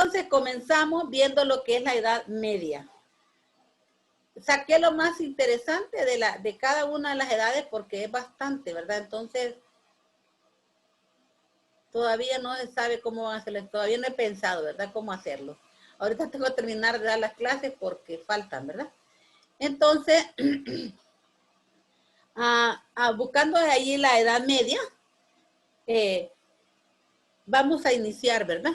Entonces comenzamos viendo lo que es la Edad Media. Saqué lo más interesante de cada una de las edades porque es bastante, ¿verdad? Entonces, todavía no se sabe cómo hacerlo, todavía no he pensado, ¿verdad? Cómo hacerlo. Ahorita tengo que terminar de dar las clases porque faltan, ¿verdad? Entonces, buscando ahí la Edad Media, vamos a iniciar, ¿verdad?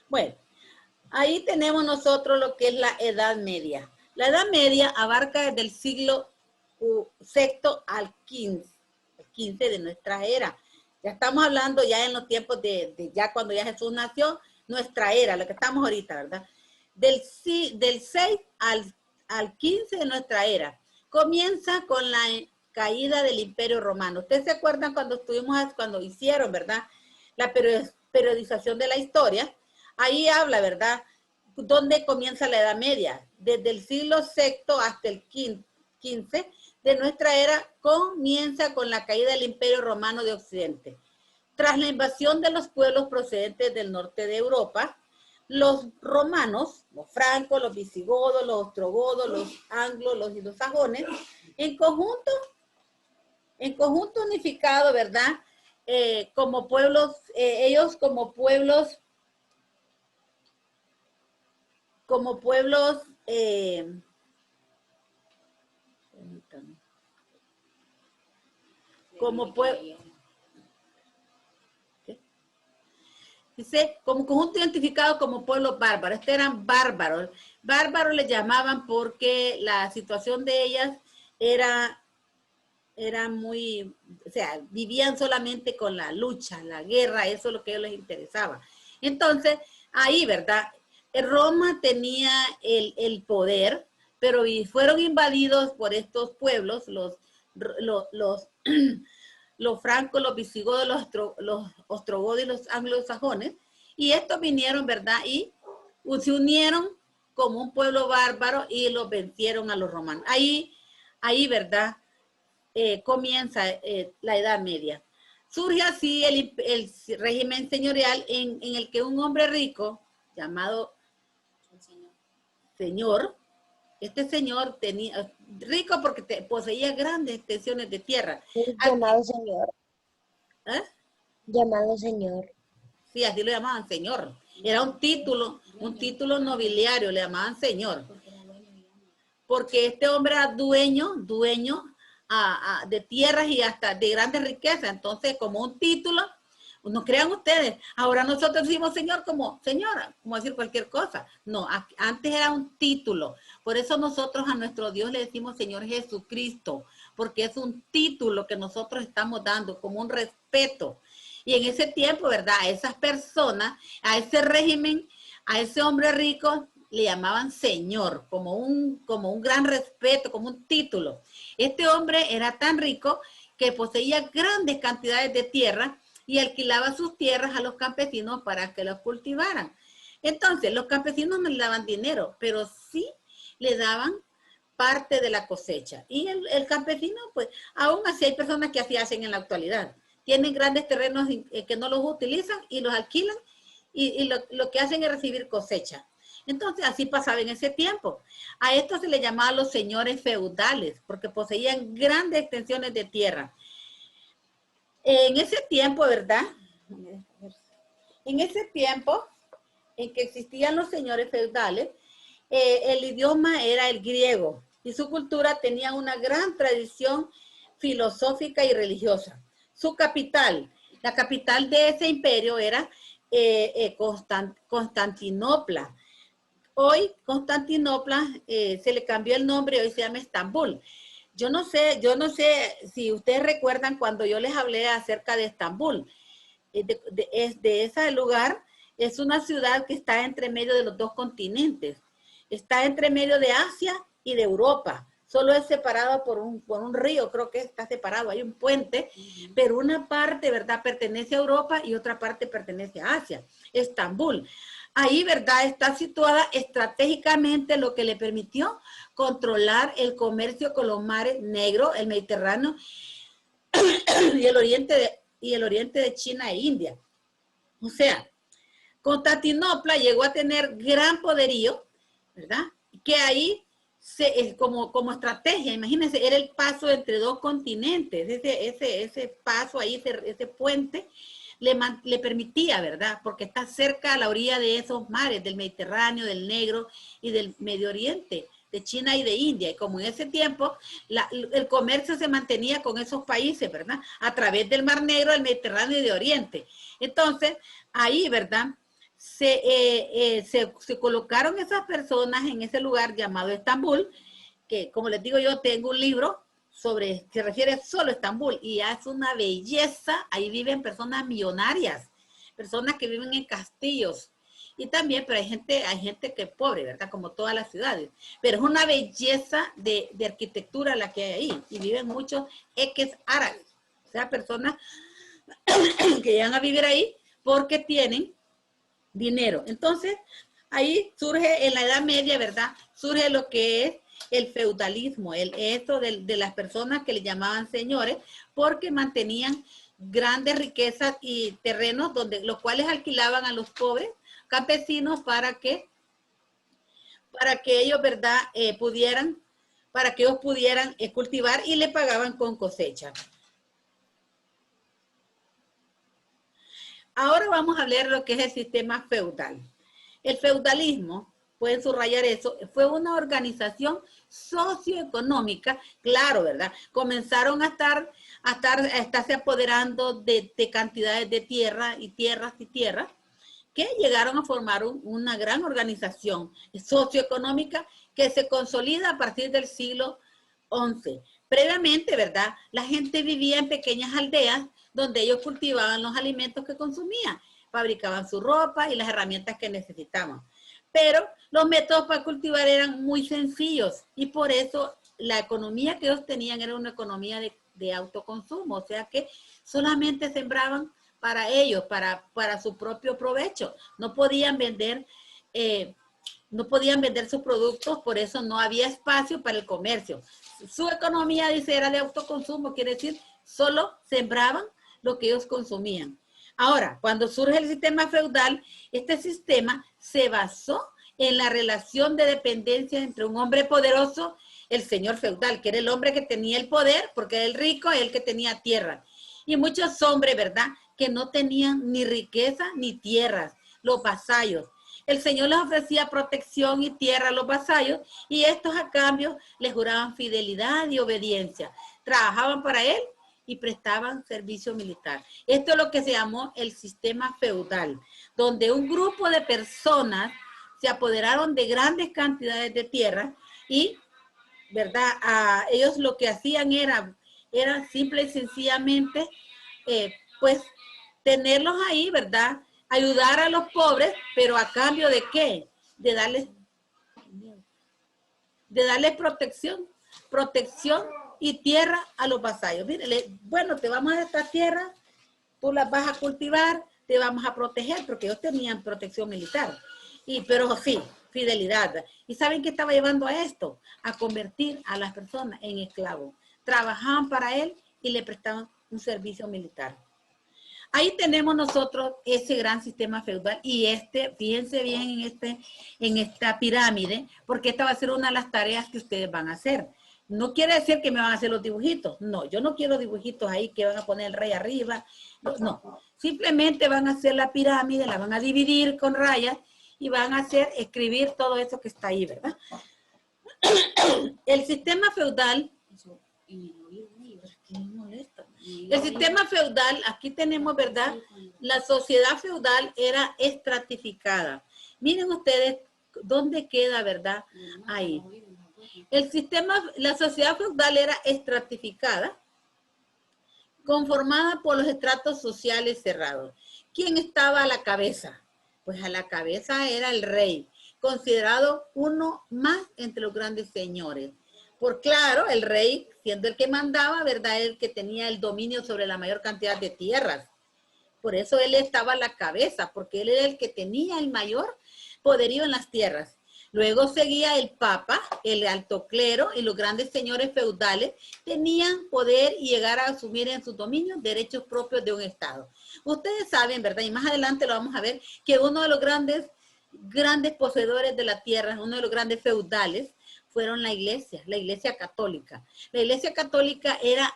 Bueno, ahí tenemos nosotros lo que es la Edad Media. La Edad Media abarca desde el siglo VI al XV de nuestra era. Ya estamos hablando ya en los tiempos de ya cuando ya Jesús nació, nuestra era, lo que estamos ahorita, ¿verdad? Del 6 al 15 de nuestra era. Comienza con la caída del Imperio Romano. Ustedes se acuerdan cuando hicieron, ¿verdad? La periodización de la historia. Ahí habla, ¿verdad? ¿Dónde comienza la Edad Media? Desde el siglo VI hasta el XV de nuestra era comienza con la caída del Imperio Romano de Occidente. Tras la invasión de los pueblos procedentes del norte de Europa, los romanos, los francos, los visigodos, los ostrogodos, los anglos, los sajones, en conjunto unificado, ¿verdad? Como pueblos, ellos como pueblos, como pueblos dice, como conjunto identificado como pueblos bárbaros. Estos eran bárbaros. Bárbaros les llamaban porque la situación de ellas era muy, o sea, vivían solamente con la lucha, la guerra, eso es lo que a ellos les interesaba. Entonces, ahí, ¿verdad? Roma tenía el poder, pero fueron invadidos por estos pueblos, los francos, los visigodos, los ostrogodos y los anglosajones, y estos vinieron, ¿verdad? Y se unieron como un pueblo bárbaro y los vencieron a los romanos. Ahí, ¿verdad? Comienza la Edad Media. Surge así el régimen señorial en el que un hombre rico llamado señor, este señor tenía, rico porque poseía grandes extensiones de tierra. Llamado señor. ¿Eh? Llamado señor. Sí, así lo llamaban señor. Era un título nobiliario, le llamaban señor. Porque este hombre era dueño de tierras y hasta de grandes riquezas. Entonces, como un título, no crean ustedes, ahora nosotros decimos señor como señora, como decir cualquier cosa. No, antes era un título. Por eso nosotros a nuestro Dios le decimos Señor Jesucristo, porque es un título que nosotros estamos dando como un respeto. Y en ese tiempo, ¿verdad? A esas personas, a ese régimen, a ese hombre rico, le llamaban señor, como un gran respeto, como un título. Este hombre era tan rico que poseía grandes cantidades de tierra y alquilaba sus tierras a los campesinos para que los cultivaran. Entonces, los campesinos no le daban dinero, pero sí le daban parte de la cosecha. Y el campesino, pues, aún así hay personas que así hacen en la actualidad. Tienen grandes terrenos que no los utilizan y los alquilan y lo que hacen es recibir cosecha. Entonces, así pasaba en ese tiempo. A esto se le llamaba los señores feudales, porque poseían grandes extensiones de tierra. En ese tiempo, ¿verdad? En ese tiempo en que existían los señores feudales, el idioma era el griego y su cultura tenía una gran tradición filosófica y religiosa. Su capital, la capital de ese imperio era Constantinopla. Hoy Constantinopla se le cambió el nombre, hoy se llama Estambul. Yo no sé si ustedes recuerdan cuando yo les hablé acerca de Estambul. De ese lugar, es una ciudad que está entre medio de los dos continentes. Está entre medio de Asia y de Europa. Solo es separado por un río, creo que está separado, hay un puente, pero una parte, ¿verdad?, pertenece a Europa y otra parte pertenece a Asia. Estambul. Ahí, ¿verdad?, está situada estratégicamente, lo que le permitió controlar el comercio con los mares Negro, el Mediterráneo, y el oriente de China e India. O sea, Constantinopla llegó a tener gran poderío, ¿verdad? Que ahí, como estrategia, imagínense, era el paso entre dos continentes, ese paso ahí, ese puente, le permitía, ¿verdad? Porque está cerca a la orilla de esos mares, del Mediterráneo, del Negro y del Medio Oriente, de China y de India. Y como en ese tiempo el comercio se mantenía con esos países, ¿verdad? A través del Mar Negro, del Mediterráneo y de Oriente. Entonces, ahí, ¿verdad? Se colocaron esas personas en ese lugar llamado Estambul, que como les digo yo, tengo un libro se refiere solo a Estambul y es una belleza. Ahí viven personas millonarias, personas que viven en castillos. Y también, pero hay gente que es pobre, ¿verdad? Como todas las ciudades. Pero es una belleza de arquitectura la que hay ahí. Y viven muchos jeques árabes. O sea, personas que llegan a vivir ahí porque tienen dinero. Entonces, ahí surge en la Edad Media, ¿verdad? Surge lo que es el feudalismo, esto de las personas que le llamaban señores, porque mantenían grandes riquezas y terrenos los cuales alquilaban a los pobres campesinos para que ellos, ¿verdad? Para que ellos pudieran cultivar y le pagaban con cosecha. Ahora vamos a ver lo que es el sistema feudal. El feudalismo, pueden subrayar eso, fue una organización socioeconómica, claro, ¿verdad? Comenzaron a estarse apoderando de cantidades de tierra y tierras que llegaron a formar una gran organización socioeconómica que se consolida a partir del siglo XI. Previamente, ¿verdad? La gente vivía en pequeñas aldeas donde ellos cultivaban los alimentos que consumían, fabricaban su ropa y las herramientas que necesitaban. Pero los métodos para cultivar eran muy sencillos y por eso la economía que ellos tenían era una economía de autoconsumo, o sea que solamente sembraban para ellos, para su propio provecho. No podían vender sus productos, por eso no había espacio para el comercio. Su economía, dice, era de autoconsumo, quiere decir, solo sembraban lo que ellos consumían. Ahora, cuando surge el sistema feudal, este sistema se basó en la relación de dependencia entre un hombre poderoso, el señor feudal, que era el hombre que tenía el poder, porque era el rico, el que tenía tierra. Y muchos hombres, ¿verdad?, que no tenían ni riqueza ni tierras, los vasallos. El Señor les ofrecía protección y tierra a los vasallos y estos a cambio les juraban fidelidad y obediencia. Trabajaban para él y prestaban servicio militar. Esto es lo que se llamó el sistema feudal, donde un grupo de personas se apoderaron de grandes cantidades de tierra y, ¿verdad? Ellos lo que hacían era simple y sencillamente, pues, tenerlos ahí, ¿verdad? Ayudar a los pobres, pero a cambio de ¿qué? De darles protección y tierra a los vasallos. Mire, bueno, te vamos a dar esta tierra, tú las vas a cultivar, te vamos a proteger, porque ellos tenían protección militar. Pero sí, fidelidad. ¿Y saben qué estaba llevando a esto? A convertir a las personas en esclavos. Trabajaban para él y le prestaban un servicio militar. Ahí tenemos nosotros ese gran sistema feudal y fíjense bien en esta pirámide, porque esta va a ser una de las tareas que ustedes van a hacer. No quiere decir que me van a hacer los dibujitos. No, yo no quiero dibujitos ahí que van a poner el rey arriba. No, simplemente van a hacer la pirámide, la van a dividir con rayas y van a escribir todo eso que está ahí, ¿verdad? El sistema feudal... El sistema feudal, aquí tenemos, ¿verdad? La sociedad feudal era estratificada. Miren ustedes dónde queda, ¿verdad? Ahí. La sociedad feudal era estratificada, conformada por los estratos sociales cerrados. ¿Quién estaba a la cabeza? Pues a la cabeza era el rey, considerado uno más entre los grandes señores. Por claro, el rey, siendo el que mandaba, ¿verdad?, el que tenía el dominio sobre la mayor cantidad de tierras. Por eso él estaba a la cabeza, porque él era el que tenía el mayor poderío en las tierras. Luego seguía el papa, el alto clero y los grandes señores feudales tenían poder y llegar a asumir en sus dominios derechos propios de un estado. Ustedes saben, ¿verdad? Y más adelante lo vamos a ver, que uno de los grandes poseedores de la tierra, uno de los grandes feudales, fueron la iglesia católica. La iglesia católica era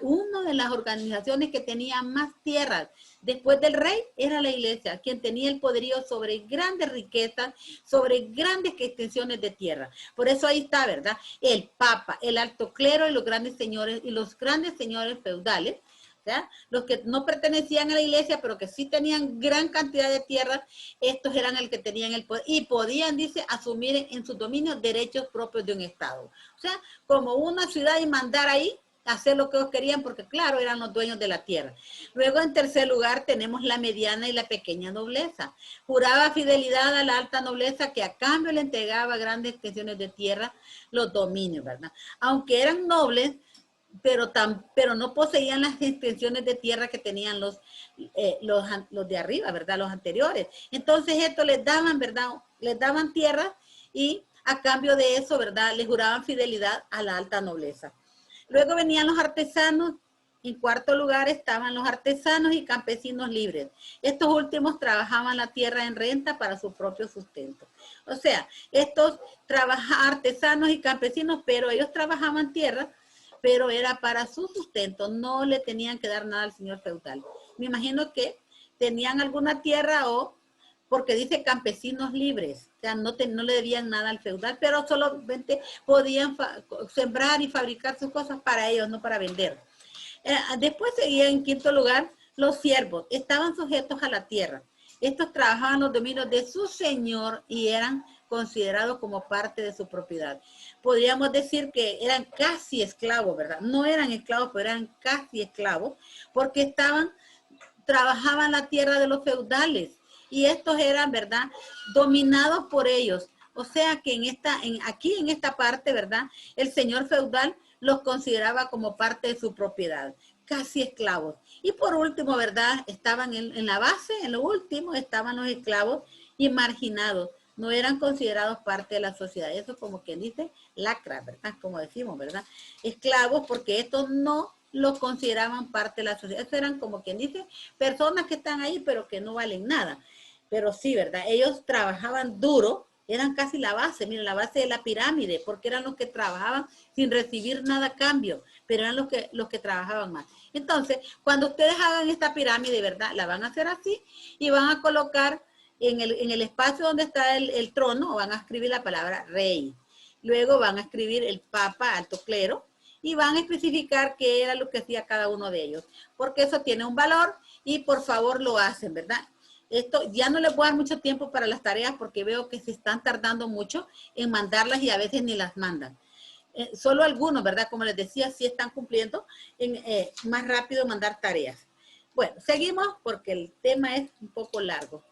una de las organizaciones que tenía más tierras. Después del rey era la iglesia quien tenía el poderío sobre grandes riquezas, sobre grandes extensiones de tierra. Por eso ahí está, ¿verdad? El papa, el alto clero y los grandes señores feudales, ¿ya? Los que no pertenecían a la iglesia, pero que sí tenían gran cantidad de tierras, estos eran el que tenían el poder y podían, dice, asumir en sus dominios derechos propios de un estado. O sea, como una ciudad y mandar ahí, hacer lo que ellos querían, porque claro, eran los dueños de la tierra. Luego, en tercer lugar, tenemos la mediana y la pequeña nobleza. Juraba fidelidad a la alta nobleza que a cambio le entregaba grandes extensiones de tierra, los dominios, ¿verdad? Aunque eran nobles, pero no poseían las extensiones de tierra que tenían los de arriba, ¿verdad? Los anteriores. Entonces, esto les daban, ¿verdad? Les daban tierra y a cambio de eso, ¿verdad? Les juraban fidelidad a la alta nobleza. Luego venían los artesanos. En cuarto lugar estaban los artesanos y campesinos libres. Estos últimos trabajaban la tierra en renta para su propio sustento. O sea, estos artesanos y campesinos, pero ellos trabajaban tierra, pero era para su sustento, no le tenían que dar nada al señor feudal. Me imagino que tenían alguna tierra o, porque dice campesinos libres, o sea, no le debían nada al feudal, pero solamente podían sembrar y fabricar sus cosas para ellos, no para vender. Después seguía en quinto lugar los siervos, estaban sujetos a la tierra. Estos trabajaban los dominios de su señor y eran considerados como parte de su propiedad. Podríamos decir que eran casi esclavos, ¿verdad? No eran esclavos, pero eran casi esclavos, porque trabajaban la tierra de los feudales y estos eran, ¿verdad?, dominados por ellos. O sea que aquí en esta parte, ¿verdad?, el señor feudal los consideraba como parte de su propiedad, casi esclavos. Y por último, ¿verdad?, estaban en la base, en lo último, estaban los esclavos y marginados. No eran considerados parte de la sociedad. Eso como quien dice lacra, ¿verdad? Como decimos, ¿verdad? Esclavos, porque estos no los consideraban parte de la sociedad. Estos eran como quien dice personas que están ahí, pero que no valen nada. Pero sí, ¿verdad? Ellos trabajaban duro, eran casi la base, miren, la base de la pirámide, porque eran los que trabajaban sin recibir nada a cambio, pero eran los que trabajaban más. Entonces, cuando ustedes hagan esta pirámide, ¿verdad? La van a hacer así y van a colocar en el espacio donde está el trono, van a escribir la palabra rey. Luego van a escribir el papa, alto clero, y van a especificar qué era lo que hacía cada uno de ellos. Porque eso tiene un valor y por favor lo hacen, ¿verdad? Esto ya no les voy a dar mucho tiempo para las tareas porque veo que se están tardando mucho en mandarlas y a veces ni las mandan. Solo algunos, ¿verdad? Como les decía, sí están cumpliendo en más rápido mandar tareas. Bueno, seguimos porque el tema es un poco largo.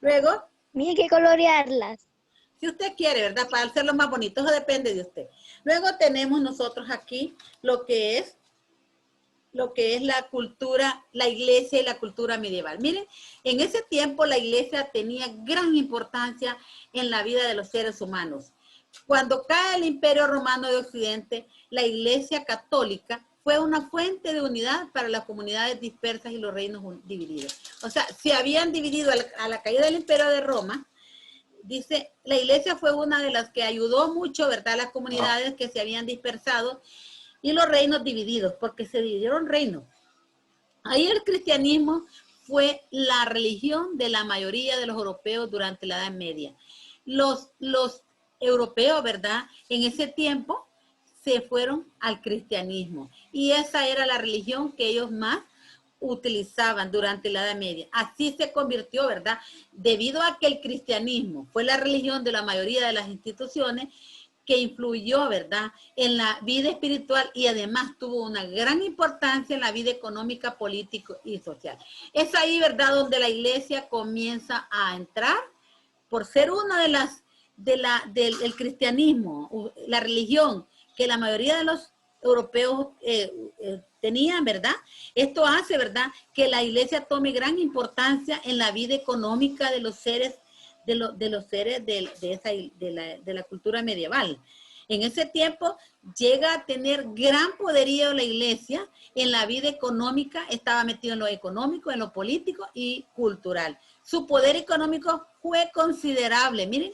Luego, Mira, hay que colorearlas. si usted quiere, ¿verdad? Para hacerlo más bonito, eso depende de usted. Luego tenemos nosotros aquí lo que es la cultura, la iglesia y la cultura medieval. Miren, en ese tiempo la iglesia tenía gran importancia en la vida de los seres humanos. Cuando cae el Imperio Romano de Occidente, la iglesia católica fue una fuente de unidad para las comunidades dispersas y los reinos divididos. O sea, se habían dividido a la caída del Imperio de Roma. Dice, la iglesia fue una de las que ayudó mucho, ¿verdad?, a las comunidades que se habían dispersado y los reinos divididos, porque se dividieron reinos. Ahí el cristianismo fue la religión de la mayoría de los europeos durante la Edad Media. Los europeos, ¿verdad?, en ese tiempo se fueron al cristianismo y esa era la religión que ellos más utilizaban durante la Edad Media. Así se convirtió, ¿verdad? Debido a que el cristianismo fue la religión de la mayoría de las instituciones que influyó, ¿verdad?, en la vida espiritual y además tuvo una gran importancia en la vida económica, política y social. Es ahí, ¿verdad?, donde la iglesia comienza a entrar por ser una de las del cristianismo, la religión que la mayoría de los europeos tenían, ¿verdad? Esto hace, ¿verdad?, que la iglesia tome gran importancia en la vida económica de los seres de los seres de la cultura medieval. En ese tiempo llega a tener gran poderío la iglesia en la vida económica, estaba metido en lo económico, en lo político y cultural. Su poder económico fue considerable. Miren,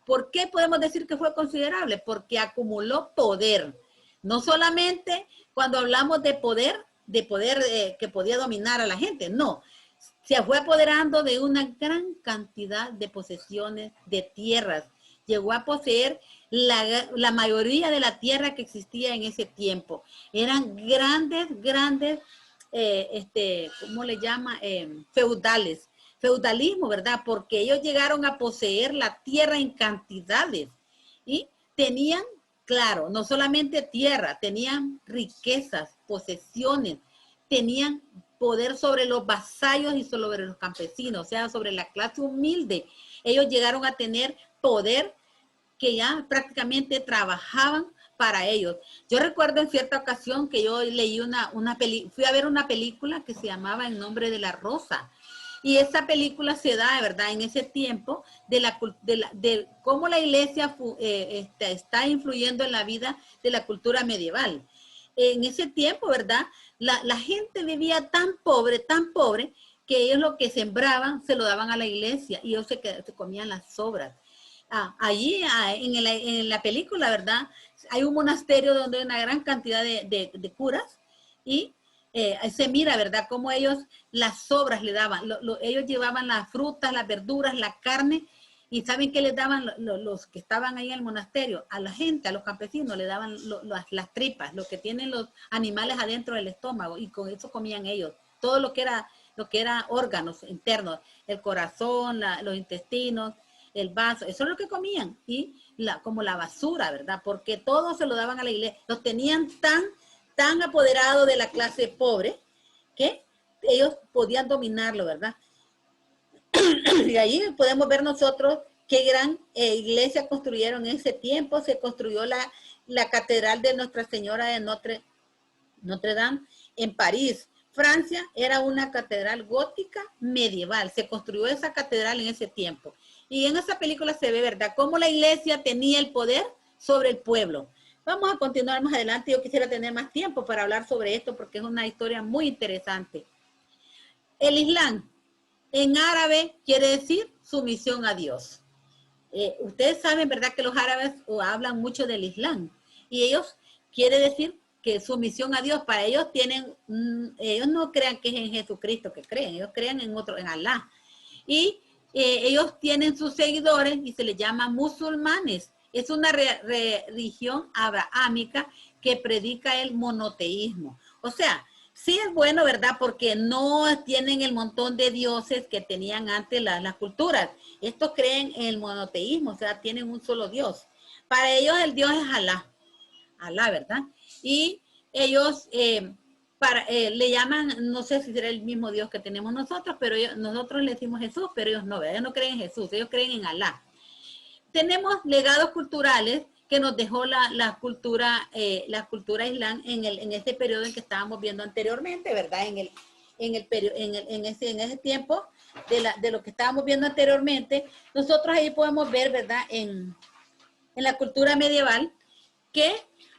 ¿por qué podemos decir que fue considerable? Porque acumuló poder. No solamente cuando hablamos de poder que podía dominar a la gente, no. Se fue apoderando de una gran cantidad de posesiones, de tierras. Llegó a poseer la mayoría de la tierra que existía en ese tiempo. Eran grandes, ¿cómo le llama? Feudales. Feudalismo, ¿verdad? Porque ellos llegaron a poseer la tierra en cantidades y tenían, claro, no solamente tierra, tenían riquezas, posesiones, tenían poder sobre los vasallos y sobre los campesinos, o sea, sobre la clase humilde. Ellos llegaron a tener poder que ya prácticamente trabajaban para ellos. Yo recuerdo en cierta ocasión que yo leí fui a ver una película que se llamaba En nombre de la rosa. Y esa película se da, de verdad, en ese tiempo de cómo la iglesia está influyendo en la vida de la cultura medieval. En ese tiempo, ¿verdad? La gente vivía tan pobre, que ellos lo que sembraban se lo daban a la iglesia y ellos se comían las sobras. Allí en la película, ¿verdad? Hay un monasterio donde hay una gran cantidad de curas y se mira, ¿verdad? Cómo ellos las sobras le daban. Ellos llevaban las frutas, las verduras, la carne. ¿Y saben qué les daban los que estaban ahí en el monasterio? A la gente, a los campesinos, le daban las tripas, lo que tienen los animales adentro del estómago. Y con eso comían ellos. Todo lo que era órganos internos, el corazón, los intestinos, el vaso, eso es lo que comían. Y como la basura, ¿verdad? Porque todo se lo daban a la iglesia. Los tenían tan apoderados de la clase pobre que ellos podían dominarlo, ¿verdad? Y ahí podemos ver nosotros qué gran iglesia construyeron en ese tiempo. Se construyó la catedral de Nuestra Señora de Notre Dame en París, Francia. Era una catedral gótica medieval. Se construyó esa catedral en ese tiempo. Y en esa película se ve, ¿verdad?, cómo la iglesia tenía el poder sobre el pueblo. Vamos a continuar más adelante. Yo quisiera tener más tiempo para hablar sobre esto porque es una historia muy interesante. El Islam, en árabe, quiere decir sumisión a Dios. Ustedes saben, ¿verdad?, que los árabes hablan mucho del Islam. Y ellos quiere decir que sumisión a Dios. Para ellos ellos no crean que es en Jesucristo que creen. Ellos creen en Alá. Y ellos tienen sus seguidores y se les llama musulmanes. Es una religión abrahámica que predica el monoteísmo. O sea, sí es bueno, ¿verdad? Porque no tienen el montón de dioses que tenían antes las culturas. Estos creen en el monoteísmo, o sea, tienen un solo Dios. Para ellos el Dios es Alá. Alá, ¿verdad? Y ellos le llaman, no sé si será el mismo Dios que tenemos nosotros, pero nosotros le decimos Jesús, pero ellos no, ¿verdad? Ellos no creen en Jesús, ellos creen en Alá. Tenemos legados culturales que nos dejó la cultura islam en ese periodo en que estábamos viendo anteriormente, ¿verdad? En ese tiempo de lo que estábamos viendo anteriormente, nosotros ahí podemos ver, ¿verdad? En la cultura medieval, que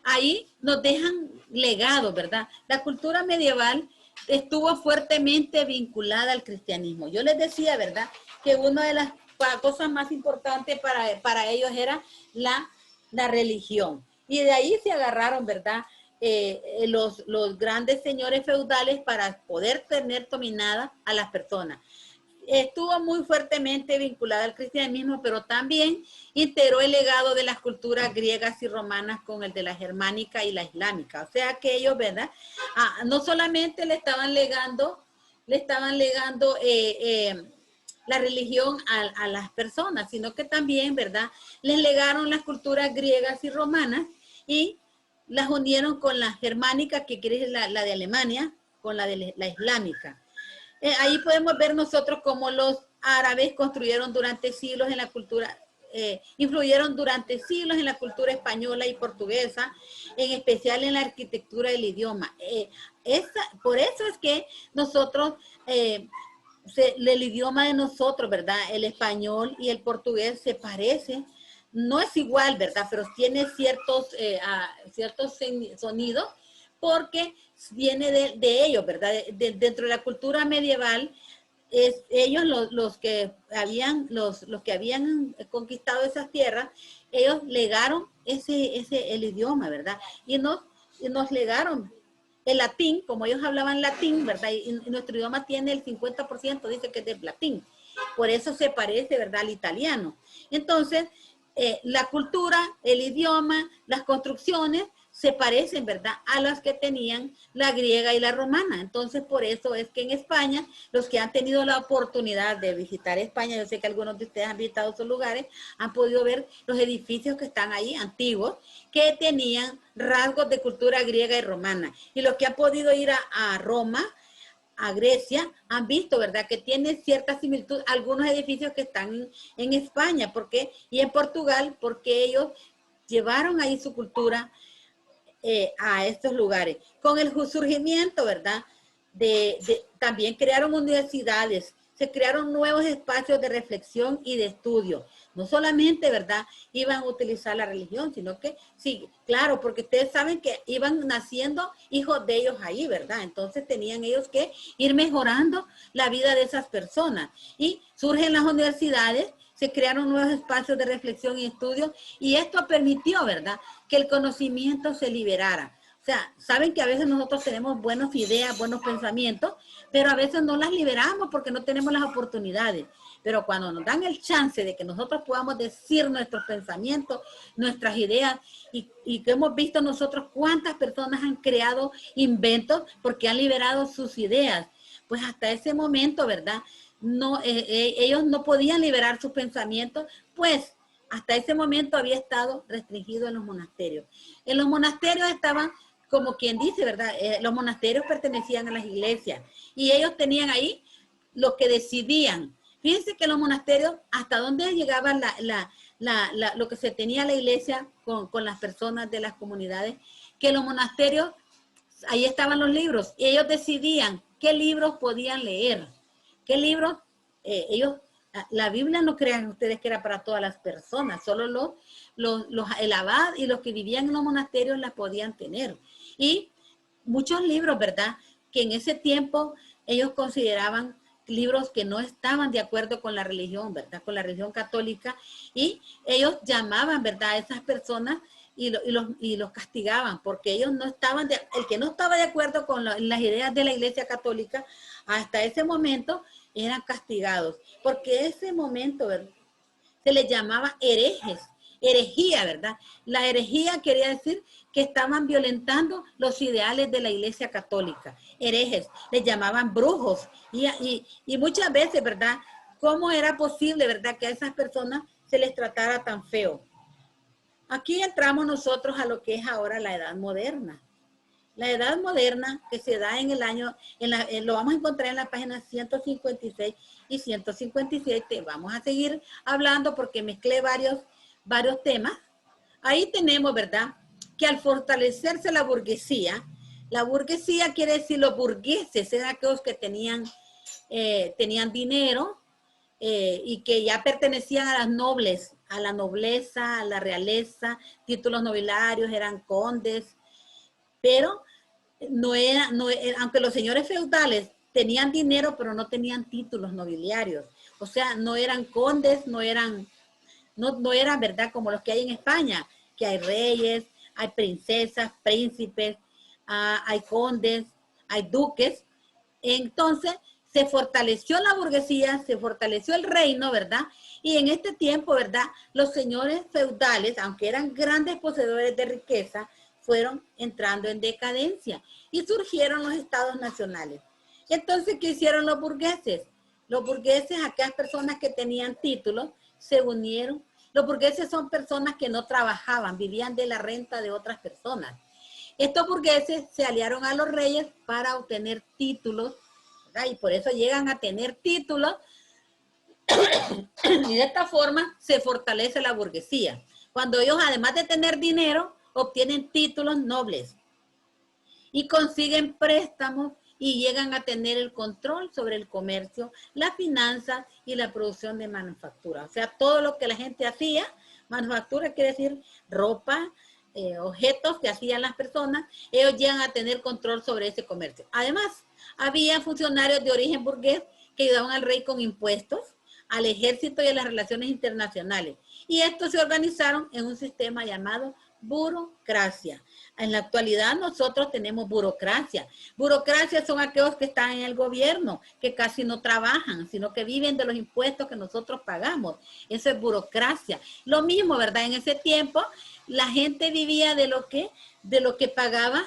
ahí nos dejan legados, ¿verdad? La cultura medieval estuvo fuertemente vinculada al cristianismo. Yo les decía, ¿verdad?, que una de las cosas más importantes para ellos era la religión. Y de ahí se agarraron, ¿verdad?, los grandes señores feudales para poder tener dominada a las personas. Estuvo muy fuertemente vinculada al cristianismo, pero también integró el legado de las culturas griegas y romanas con el de la germánica y la islámica. O sea que ellos, ¿verdad?, no solamente le estaban legando la religión a las personas, sino que también, ¿verdad?, les legaron las culturas griegas y romanas y las unieron con la germánica, que quiere decir la de Alemania, con la de la islámica. Ahí podemos ver nosotros cómo los árabes construyeron durante siglos en la cultura, influyeron durante siglos en la cultura española y portuguesa, en especial en la arquitectura del idioma. Por eso es que nosotros el idioma de nosotros, ¿verdad? El español y el portugués se parecen. No es igual, ¿verdad? Pero tiene ciertos sonidos porque viene de ellos, ¿verdad? Dentro de la cultura medieval, ellos los que habían conquistado esas tierras, ellos legaron el idioma, ¿verdad? Y nos legaron el latín, como ellos hablaban latín, ¿verdad? Y nuestro idioma tiene el 50%, dice que es del latín. Por eso se parece, ¿verdad?, al italiano. Entonces, la cultura, el idioma, las construcciones se parecen, ¿verdad?, a las que tenían la griega y la romana. Entonces, por eso es que en España, los que han tenido la oportunidad de visitar España, yo sé que algunos de ustedes han visitado esos lugares, han podido ver los edificios que están ahí, antiguos, que tenían rasgos de cultura griega y romana. Y los que han podido ir a Roma, a Grecia, han visto, ¿verdad?, que tiene cierta similitud algunos edificios que están en España, y en Portugal, porque ellos llevaron ahí su cultura a estos lugares. Con el surgimiento, ¿verdad?, también crearon universidades, se crearon nuevos espacios de reflexión y de estudio. No solamente, ¿verdad?, iban a utilizar la religión, sino que, sí, claro, porque ustedes saben que iban naciendo hijos de ellos ahí, ¿verdad? Entonces tenían ellos que ir mejorando la vida de esas personas. Y surgen las universidades, se crearon nuevos espacios de reflexión y estudio, y esto permitió, ¿verdad?, que el conocimiento se liberara. O sea, saben que a veces nosotros tenemos buenas ideas, buenos pensamientos, pero a veces no las liberamos porque no tenemos las oportunidades. Pero cuando nos dan el chance de que nosotros podamos decir nuestros pensamientos, nuestras ideas, y que hemos visto nosotros cuántas personas han creado inventos porque han liberado sus ideas, pues hasta ese momento, ¿verdad?, ellos no podían liberar sus pensamientos, pues hasta ese momento había estado restringido en los monasterios. En los monasterios estaban, como quien dice, ¿verdad?, los monasterios pertenecían a las iglesias y ellos tenían ahí lo que decidían. Fíjense que los monasterios, hasta dónde llegaba lo que se tenía la iglesia con las personas de las comunidades, que los monasterios, ahí estaban los libros, y ellos decidían qué libros podían leer, qué libros la Biblia, no crean ustedes que era para todas las personas, solo el abad y los que vivían en los monasterios las podían tener. Y muchos libros, ¿verdad?, que en ese tiempo ellos consideraban libros que no estaban de acuerdo con la religión, ¿verdad?, con la religión católica, y ellos llamaban, ¿verdad?, a esas personas y los castigaban, porque ellos no estaban, el que no estaba de acuerdo con las ideas de la Iglesia Católica, hasta ese momento eran castigados, porque ese momento, ¿verdad?, se les llamaba herejes, herejía, ¿verdad? La herejía quería decir que estaban violentando los ideales de la Iglesia Católica. Herejes, les llamaban brujos, y muchas veces, ¿verdad?, ¿cómo era posible, ¿verdad?, que a esas personas se les tratara tan feo? Aquí entramos nosotros a lo que es ahora la edad moderna. La edad moderna que se da en el año, lo vamos a encontrar en la página 156 y 157. Vamos a seguir hablando porque mezclé varios temas. Ahí tenemos, ¿verdad?, que al fortalecerse la burguesía quiere decir los burgueses, eran aquellos que tenían dinero, y que ya pertenecían a las nobles, a la nobleza, a la realeza, títulos nobiliarios, eran condes, pero aunque los señores feudales tenían dinero, pero no tenían títulos nobiliarios. O sea, no eran condes, no eran, ¿verdad?, como los que hay en España, que hay reyes, hay princesas, príncipes, hay condes, hay duques. Entonces, se fortaleció la burguesía, se fortaleció el reino, ¿verdad? Y en este tiempo, ¿verdad?, los señores feudales, aunque eran grandes poseedores de riqueza, fueron entrando en decadencia y surgieron los estados nacionales. Entonces, ¿qué hicieron los burgueses? Los burgueses, aquellas personas que tenían títulos, se unieron. Los burgueses son personas que no trabajaban, vivían de la renta de otras personas. Estos burgueses se aliaron a los reyes para obtener títulos, ¿verdad?, y por eso llegan a tener títulos, y de esta forma se fortalece la burguesía. Cuando ellos, además de tener dinero, obtienen títulos nobles y consiguen préstamos y llegan a tener el control sobre el comercio, las finanzas y la producción de manufactura. O sea, todo lo que la gente hacía, manufactura quiere decir ropa, objetos que hacían las personas, ellos llegan a tener control sobre ese comercio. Además, había funcionarios de origen burgués que ayudaban al rey con impuestos, al ejército y a las relaciones internacionales. Y estos se organizaron en un sistema llamado burocracia. En la actualidad nosotros tenemos burocracia. Burocracia son aquellos que están en el gobierno, que casi no trabajan, sino que viven de los impuestos que nosotros pagamos. Eso es burocracia. Lo mismo, ¿verdad? En ese tiempo la gente vivía de lo que pagaba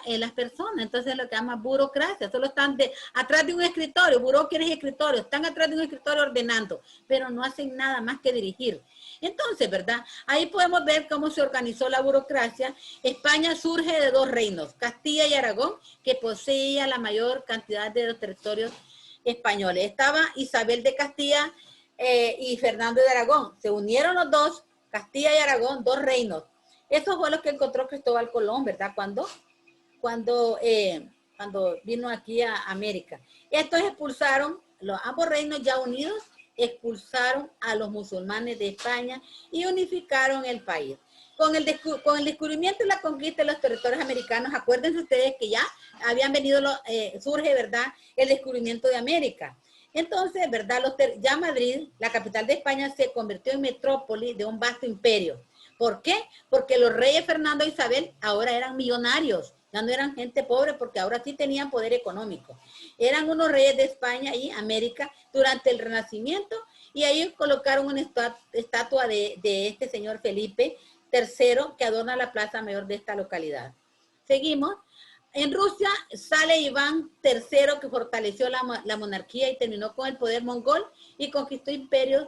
las personas. Entonces lo que llama burocracia. Solo están atrás de un escritorio. Buró quiere decir escritorio. Están atrás de un escritorio ordenando, pero no hacen nada más que dirigir. Entonces, ¿verdad? Ahí podemos ver cómo se organizó la burocracia. España surge de dos reinos, Castilla y Aragón, que poseía la mayor cantidad de los territorios españoles. Estaba Isabel de Castilla y Fernando de Aragón. Se unieron los dos, Castilla y Aragón, dos reinos. Eso fue lo que encontró Cristóbal Colón, ¿verdad? Cuando vino aquí a América. Estos expulsaron, ambos reinos ya unidos, expulsaron a los musulmanes de España y unificaron el país. Con el descubrimiento y la conquista de los territorios americanos, acuérdense ustedes que ya habían venido, surge, ¿verdad?, el descubrimiento de América. Entonces, ¿verdad?, ya Madrid, la capital de España, se convirtió en metrópoli de un vasto imperio. ¿Por qué? Porque los reyes Fernando e Isabel ahora eran millonarios, ya no eran gente pobre porque ahora sí tenían poder económico. Eran unos reyes de España y América durante el Renacimiento y ahí colocaron una estatua de este señor Felipe III que adorna la plaza mayor de esta localidad. Seguimos. En Rusia sale Iván III que fortaleció la monarquía y terminó con el poder mongol y conquistó imperios,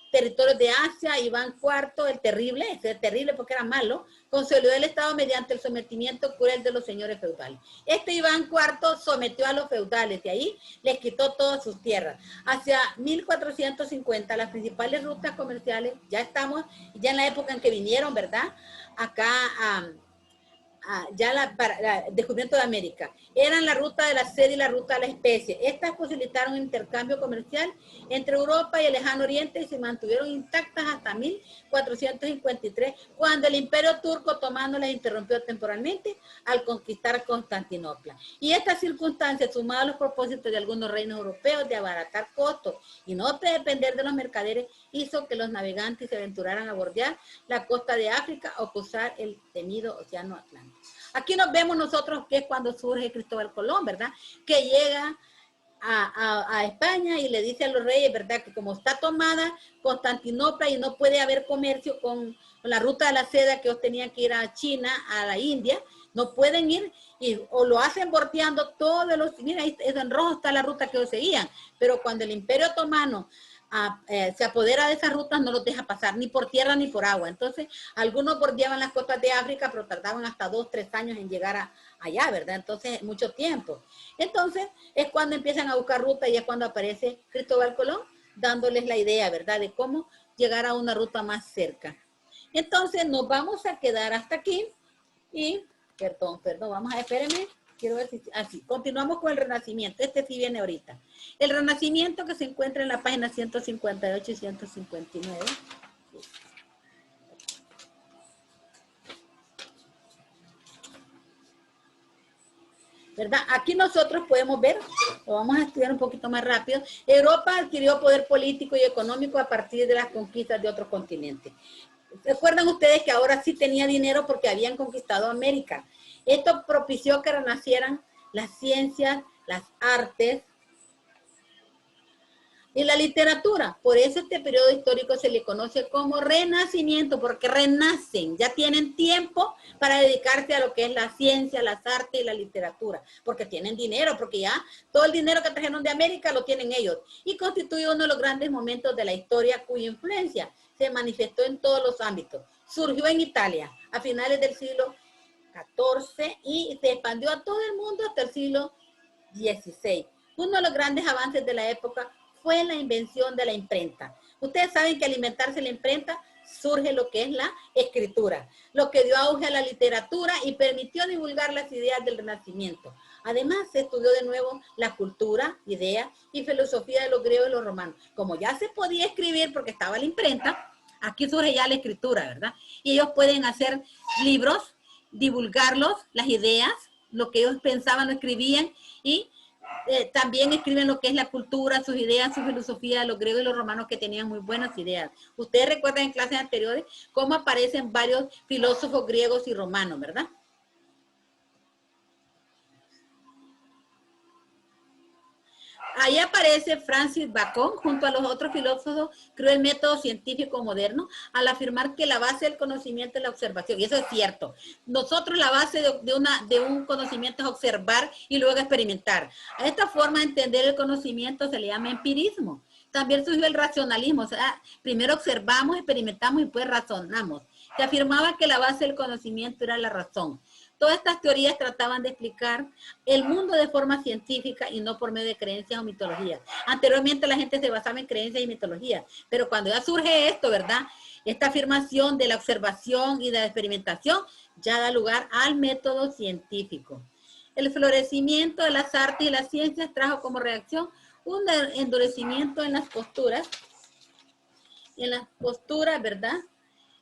territorios de Asia. Iván IV, el terrible, ese es terrible porque era malo, consolidó el Estado mediante el sometimiento cruel de los señores feudales. Este Iván IV sometió a los feudales y ahí les quitó todas sus tierras. Hacia 1450, las principales rutas comerciales, ya estamos, ya en la época en que vinieron, ¿verdad?, acá para el descubrimiento de América. Eran la ruta de la seda y la ruta de la especie. Estas posibilitaron un intercambio comercial entre Europa y el lejano oriente y se mantuvieron intactas hasta 1453, cuando el imperio turco otomano las interrumpió temporalmente al conquistar Constantinopla. Y esta circunstancia, sumada a los propósitos de algunos reinos europeos de abaratar costos y no depender de los mercaderes, hizo que los navegantes se aventuraran a bordear la costa de África o cruzar el temido océano Atlántico. Aquí nos vemos nosotros que es cuando surge Cristóbal Colón, ¿verdad?, que llega a España y le dice a los reyes, ¿verdad?, que como está tomada Constantinopla y no puede haber comercio con la ruta de la seda, que ellos tenían que ir a China, a la India, no pueden ir o lo hacen bordeando todos los, mira, ahí en rojo está la ruta que ellos seguían, pero cuando el Imperio Otomano se apodera de esas rutas, no los deja pasar ni por tierra ni por agua. Entonces, algunos bordeaban las costas de África, pero tardaban hasta 2, 3 años en llegar allá, ¿verdad? Entonces, mucho tiempo. Entonces, es cuando empiezan a buscar ruta y es cuando aparece Cristóbal Colón, dándoles la idea, ¿verdad?, de cómo llegar a una ruta más cerca. Entonces, nos vamos a quedar hasta aquí y, perdón, vamos a, espérenme. Quiero ver si así. Continuamos con el Renacimiento. Este sí viene ahorita. El Renacimiento que se encuentra en la página 158 y 159. ¿Verdad? Aquí nosotros podemos ver, lo vamos a estudiar un poquito más rápido. Europa adquirió poder político y económico a partir de las conquistas de otros continentes. Recuerdan ustedes que ahora sí tenía dinero porque habían conquistado América. Esto propició que renacieran las ciencias, las artes y la literatura. Por eso este periodo histórico se le conoce como Renacimiento, porque renacen, ya tienen tiempo para dedicarse a lo que es la ciencia, las artes y la literatura, porque tienen dinero, porque ya todo el dinero que trajeron de América lo tienen ellos. Y constituye uno de los grandes momentos de la historia cuya influencia se manifestó en todos los ámbitos. Surgió en Italia a finales del siglo XIV y se expandió a todo el mundo hasta el siglo XVI. Uno de los grandes avances de la época fue la invención de la imprenta. Ustedes saben que al inventarse la imprenta surge lo que es la escritura, lo que dio auge a la literatura y permitió divulgar las ideas del Renacimiento. Además, se estudió de nuevo la cultura, ideas y filosofía de los griegos y los romanos. Como ya se podía escribir porque estaba la imprenta, aquí surge ya la escritura, ¿verdad? Y ellos pueden hacer libros, divulgarlos, las ideas, lo que ellos pensaban, lo escribían, y también escriben lo que es la cultura, sus ideas, su filosofía, los griegos y los romanos, que tenían muy buenas ideas. Ustedes recuerdan en clases anteriores cómo aparecen varios filósofos griegos y romanos, ¿verdad? Ahí aparece Francis Bacon junto a los otros filósofos, creó el método científico moderno al afirmar que la base del conocimiento es la observación. Y eso es cierto. Nosotros la base de un conocimiento es observar y luego experimentar. A esta forma de entender el conocimiento se le llama empirismo. También surgió el racionalismo. O sea, primero observamos, experimentamos y después razonamos. Se afirmaba que la base del conocimiento era la razón. Todas estas teorías trataban de explicar el mundo de forma científica y no por medio de creencias o mitologías. Anteriormente la gente se basaba en creencias y mitologías, pero cuando ya surge esto, ¿verdad? Esta afirmación de la observación y de la experimentación ya da lugar al método científico. El florecimiento de las artes y las ciencias trajo como reacción un endurecimiento en las posturas, ¿verdad?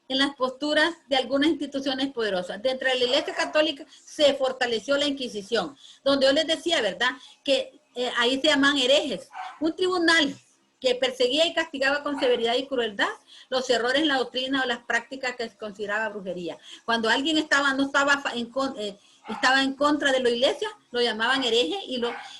En las posturas de algunas instituciones poderosas. Dentro de la Iglesia Católica se fortaleció la Inquisición, donde yo les decía, ¿verdad?, que ahí se llaman herejes. Un tribunal que perseguía y castigaba con severidad y crueldad los errores en la doctrina o las prácticas que se consideraba brujería. Cuando alguien estaba en contra de la Iglesia, lo llamaban hereje,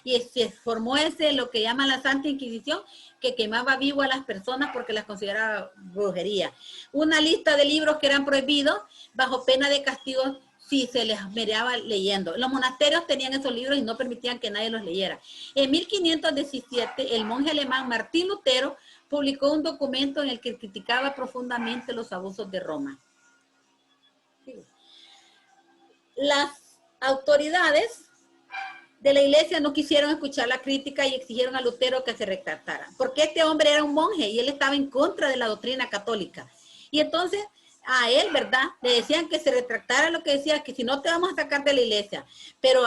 y se formó lo que llaman la Santa Inquisición, que quemaba vivo a las personas porque las consideraba brujería. Una lista de libros que eran prohibidos bajo pena de castigo si se les miraba leyendo. Los monasterios tenían esos libros y no permitían que nadie los leyera. En 1517, el monje alemán Martín Lutero publicó un documento en el que criticaba profundamente los abusos de Roma. Las autoridades de la iglesia no quisieron escuchar la crítica y exigieron a Lutero que se retractara, porque este hombre era un monje y él estaba en contra de la doctrina católica. Y entonces a él, ¿verdad?, le decían que se retractara, lo que decía, que si no te vamos a sacar de la iglesia. Pero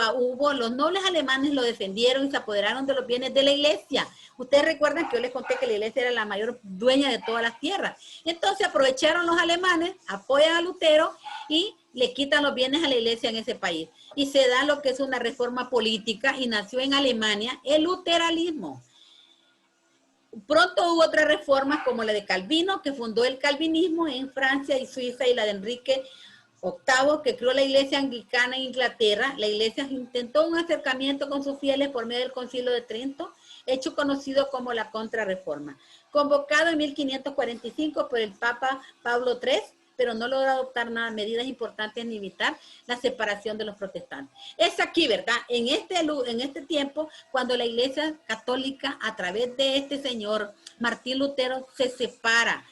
los nobles alemanes lo defendieron y se apoderaron de los bienes de la iglesia. Ustedes recuerdan que yo les conté que la iglesia era la mayor dueña de todas las tierras. Y entonces aprovecharon los alemanes, apoyan a Lutero y le quitan los bienes a la iglesia en ese país. Y se da lo que es una reforma política y nació en Alemania el luteranismo. Pronto hubo otras reformas como la de Calvino, que fundó el calvinismo en Francia y Suiza, y la de Enrique VIII, que creó la iglesia anglicana en Inglaterra. La iglesia intentó un acercamiento con sus fieles por medio del Concilio de Trento, hecho conocido como la Contrarreforma, convocado en 1545 por el Papa Pablo III, pero no logró adoptar nada, medidas importantes en evitar la separación de los protestantes. Es aquí, ¿verdad?, en este tiempo, cuando la Iglesia Católica, a través de este señor Martín Lutero, se separa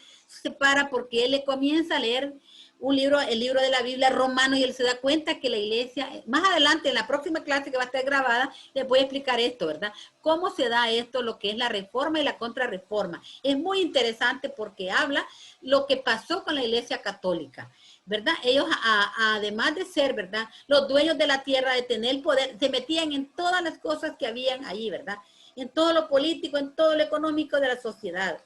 porque él le comienza a leer el libro de la Biblia romano, y él se da cuenta que la iglesia, más adelante en la próxima clase que va a estar grabada, les voy a explicar esto, ¿verdad? Cómo se da esto, lo que es la reforma y la contrarreforma. Es muy interesante porque habla lo que pasó con la iglesia católica, ¿verdad? Ellos, además de ser, ¿verdad?, los dueños de la tierra, de tener poder, se metían en todas las cosas que habían ahí, ¿verdad?, en todo lo político, en todo lo económico de la sociedad.